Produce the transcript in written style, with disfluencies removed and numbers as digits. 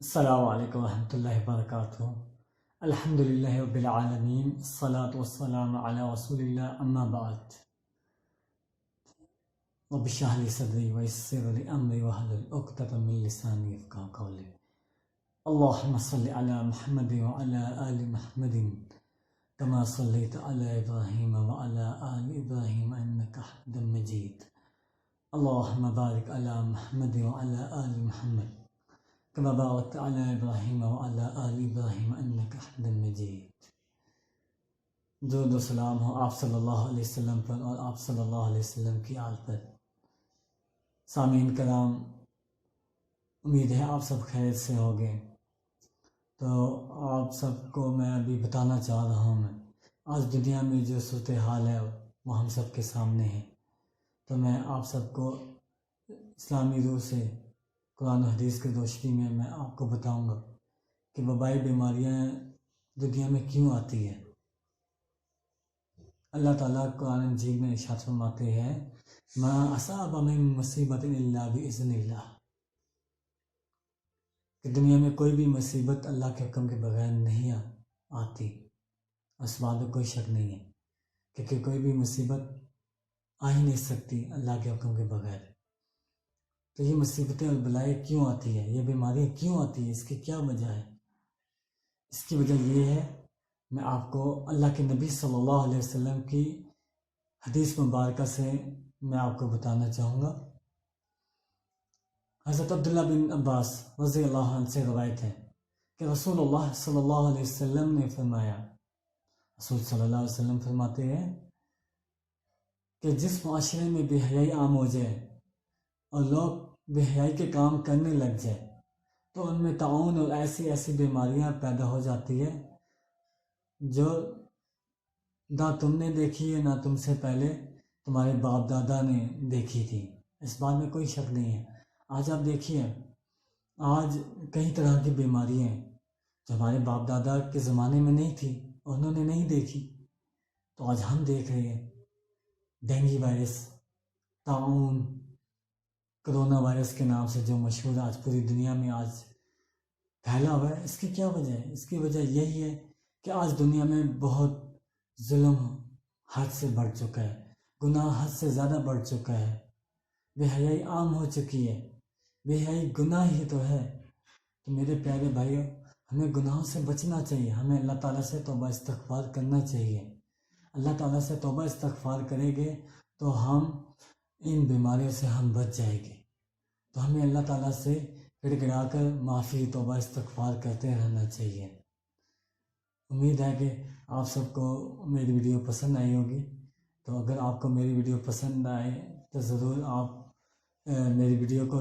السلام علیکم ورحمۃ اللہ وبرکاتہ۔ الحمدللہ رب العالمین، الصلاۃ والسلام علی رسول اللہ، اما بعد۔ رب اشرح لی صدری ویسر لی امری واحلل عقدۃ من لسانی یفقہوا قولی۔ اللہم صل علی محمد وعلی آل محمد کما صلیت علی ابراہیم وعلی آل ابراہیم انک حمید مجید۔ اللہم بارک علی محمد وعلی آل محمد كما باركت على إبراهيم وعلى آل إبراهيم إنك حميد مجيد۔ درود و سلام ہو آپ صلی اللہ علیہ وسلم پر اور آپ صلی اللہ علیہ وسلم کی آل پر۔ سامعین کرام، امید ہے آپ سب خیر سے ہوگے۔ تو آپ سب کو میں ابھی بتانا چاہ رہا ہوں، میں آج دنیا میں جو صورتحال ہے وہ ہم سب کے سامنے ہے۔ تو میں آپ سب کو اسلامی روح سے قرآن و حدیث کی روشنی میں آپ کو بتاؤں گا کہ وبائی بیماریاں دنیا میں کیوں آتی ہیں۔ اللہ تعالیٰ قرآن مجید میں ارشاد فرماتے ہیں، ما اصاب من مصیبت الا باذن اللہ، کہ دنیا میں کوئی بھی مصیبت اللہ کے حکم کے بغیر نہیں آتی۔ اس بات میں کوئی شک نہیں ہے کہ کوئی بھی مصیبت آ ہی نہیں سکتی اللہ کے حکم کے بغیر۔ تو یہ مصیبتیں اور بلائیں کیوں آتی ہے، یہ بیماریاں کیوں آتی ہے، اس کی کیا وجہ ہے؟ اس کی وجہ یہ ہے، میں آپ کو اللہ کے نبی صلی اللہ علیہ وسلم کی حدیث مبارکہ سے میں آپ کو بتانا چاہوں گا۔ حضرت عبداللہ بن عباس رضی اللہ عنہ سے روایت ہے کہ رسول اللہ صلی اللہ علیہ وسلم نے فرمایا، رسول صلی اللہ علیہ وسلم فرماتے ہیں کہ جس معاشرے میں بے حیائی عام ہو جائے اور لوگ بے حیائی کے کام کرنے لگ جائے تو ان میں طاعون اور ایسی بیماریاں پیدا ہو جاتی ہے جو نہ تم نے دیکھی ہے، نہ تم سے پہلے تمہارے باپ دادا نے دیکھی تھی۔ اس بات میں کوئی شک نہیں ہے۔ آج آپ دیکھیے، آج کئی طرح کی بیماریاں ہیں جو ہمارے باپ دادا کے زمانے میں نہیں تھی، انہوں نے نہیں دیکھی، تو آج ہم دیکھ رہے ہیں۔ ڈینگی وائرس، طاعون، کرونا وائرس کے نام سے جو مشہور آج پوری دنیا میں آج پھیلا ہوا ہے۔ اس کی کیا وجہ ہے؟ اس کی وجہ یہی ہے کہ آج دنیا میں بہت ظلم حد سے بڑھ چکا ہے، گناہ حد سے زیادہ بڑھ چکا ہے، بے حیائی عام ہو چکی ہے۔ بے حیائی گناہ ہی تو ہے۔ تو میرے پیارے بھائیوں، ہمیں گناہوں سے بچنا چاہیے، ہمیں اللہ تعالیٰ سے توبہ استغفار کرنا چاہیے۔ اللہ تعالیٰ سے توبہ استغفار کریں گے تو ہم ان بیماریوں سے ہم بچ جائیں گے۔ تو ہمیں اللہ تعالیٰ سے گڑ گڑا کر معافی توبہ استغفار کرتے رہنا چاہیے۔ امید ہے کہ آپ سب کو میری ویڈیو پسند آئی ہوگی۔ تو اگر آپ کو میری ویڈیو پسند آئے تو ضرور آپ میری ویڈیو کو